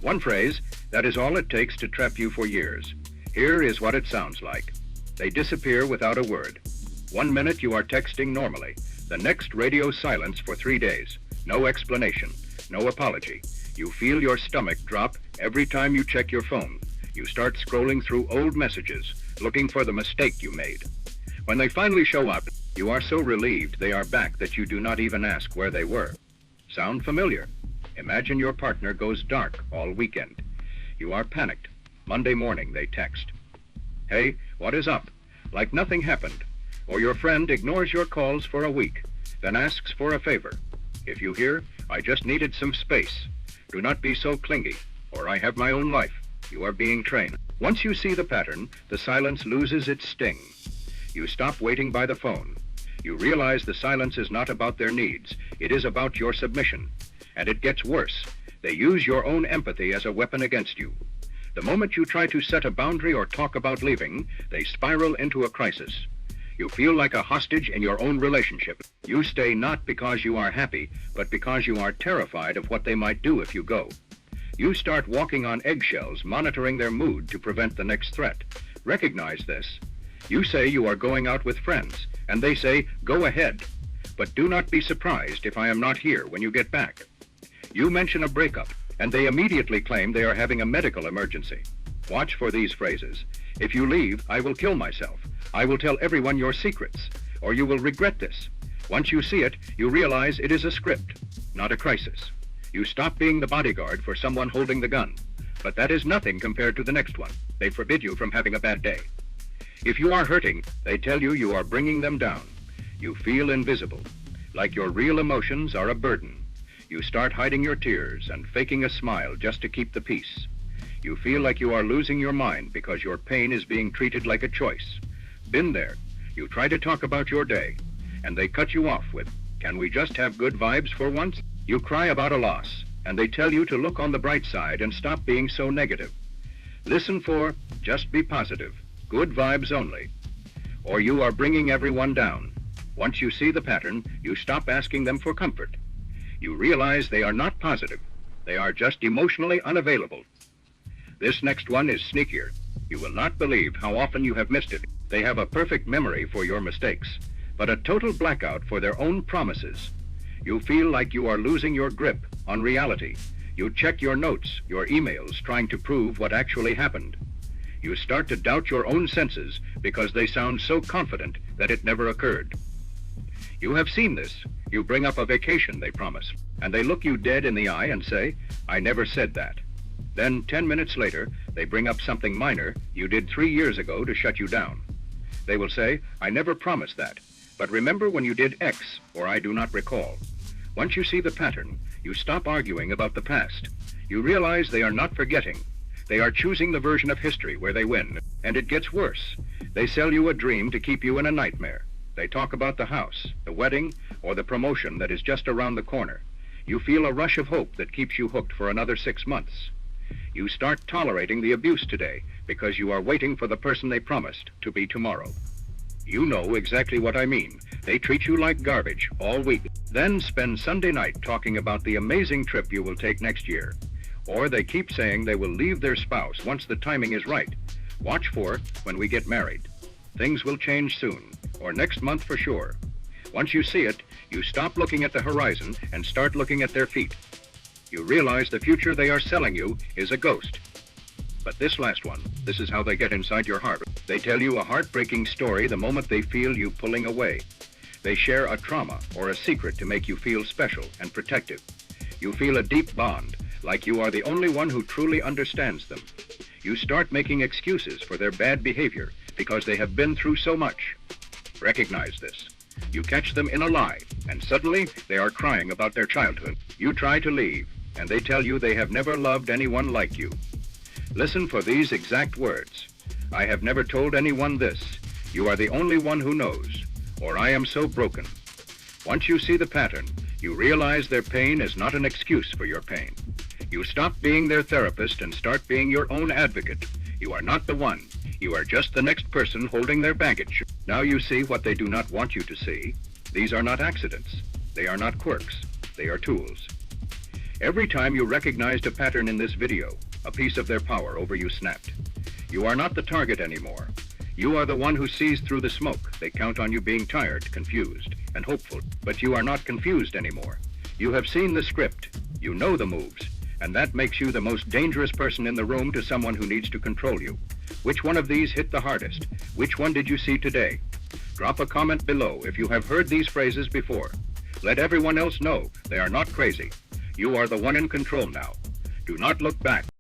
One phrase, that is all it takes to trap you for years. Here is what it sounds like. They disappear without a word. 1 minute you are texting normally. The next radio silence for 3 days. No explanation, no apology. You feel your stomach drop every time you check your phone. You start scrolling through old messages, looking for the mistake you made. When they finally show up, you are so relieved they are back that you do not even ask where they were. Sound familiar? Imagine your partner goes dark all weekend. You are panicked. Monday morning they text. Hey, what is up? Like nothing happened. Or your friend ignores your calls for a week, then asks for a favor. If you hear, I just needed some space. Do not be so clingy, or I have my own life. You are being trained. Once you see the pattern, the silence loses its sting. You stop waiting by the phone. You realize the silence is not about their needs. It is about your submission. And it gets worse. They use your own empathy as a weapon against you. The moment you try to set a boundary or talk about leaving, they spiral into a crisis. You feel like a hostage in your own relationship. You stay not because you are happy, but because you are terrified of what they might do if you go. You start walking on eggshells, monitoring their mood to prevent the next threat. Recognize this. You say you are going out with friends, and they say, go ahead. But do not be surprised if I am not here when you get back. You mention a breakup, and they immediately claim they are having a medical emergency. Watch for these phrases. If you leave, I will kill myself. I will tell everyone your secrets, or you will regret this. Once you see it, you realize it is a script, not a crisis. You stop being the bodyguard for someone holding the gun. But that is nothing compared to the next one. They forbid you from having a bad day. If you are hurting, they tell you you are bringing them down. You feel invisible, like your real emotions are a burden. You start hiding your tears and faking a smile just to keep the peace. You feel like you are losing your mind because your pain is being treated like a choice. Been there. You try to talk about your day, and they cut you off with, can we just have good vibes for once? You cry about a loss, and they tell you to look on the bright side and stop being so negative. Listen for, just be positive, good vibes only. Or you are bringing everyone down. Once you see the pattern, you stop asking them for comfort. You realize they are not positive. They are just emotionally unavailable. This next one is sneakier. You will not believe how often you have missed it. They have a perfect memory for your mistakes, but a total blackout for their own promises. You feel like you are losing your grip on reality. You check your notes, your emails, trying to prove what actually happened. You start to doubt your own senses because they sound so confident that it never occurred. You have seen this. You bring up a vacation they promise, and they look you dead in the eye and say, I never said that. Then 10 minutes later, they bring up something minor you did 3 years ago to shut you down. They will say, I never promised that, but remember when you did X, or I do not recall. Once you see the pattern, you stop arguing about the past. You realize they are not forgetting. They are choosing the version of history where they win, and it gets worse. They sell you a dream to keep you in a nightmare. They talk about the house, the wedding, or the promotion that is just around the corner. You feel a rush of hope that keeps you hooked for another 6 months. You start tolerating the abuse today because you are waiting for the person they promised to be tomorrow. You know exactly what I mean. They treat you like garbage all week, then spend Sunday night talking about the amazing trip you will take next year. Or they keep saying they will leave their spouse once the timing is right. Watch for when we get married. Things will change soon, or next month for sure. Once you see it, you stop looking at the horizon and start looking at their feet. You realize the future they are selling you is a ghost. But this last one, this is how they get inside your heart. They tell you a heartbreaking story the moment they feel you pulling away. They share a trauma or a secret to make you feel special and protective. You feel a deep bond, like you are the only one who truly understands them. You start making excuses for their bad behavior because they have been through so much. Recognize this. You catch them in a lie, and suddenly they are crying about their childhood. You try to leave, and they tell you they have never loved anyone like you. Listen for these exact words. I have never told anyone this. You are the only one who knows, or I am so broken. Once you see the pattern, you realize their pain is not an excuse for your pain. You stop being their therapist and start being your own advocate. You are not the one. You are just the next person holding their baggage. Now you see what they do not want you to see. These are not accidents. They are not quirks. They are tools. Every time you recognized a pattern in this video, a piece of their power over you snapped. You are not the target anymore. You are the one who sees through the smoke. They count on you being tired, confused, and hopeful, but you are not confused anymore. You have seen the script. You know the moves, and that makes you the most dangerous person in the room to someone who needs to control you. Which one of these hit the hardest? Which one did you see today? Drop a comment below if you have heard these phrases before. Let everyone else know they are not crazy. You are the one in control now. Do not look back.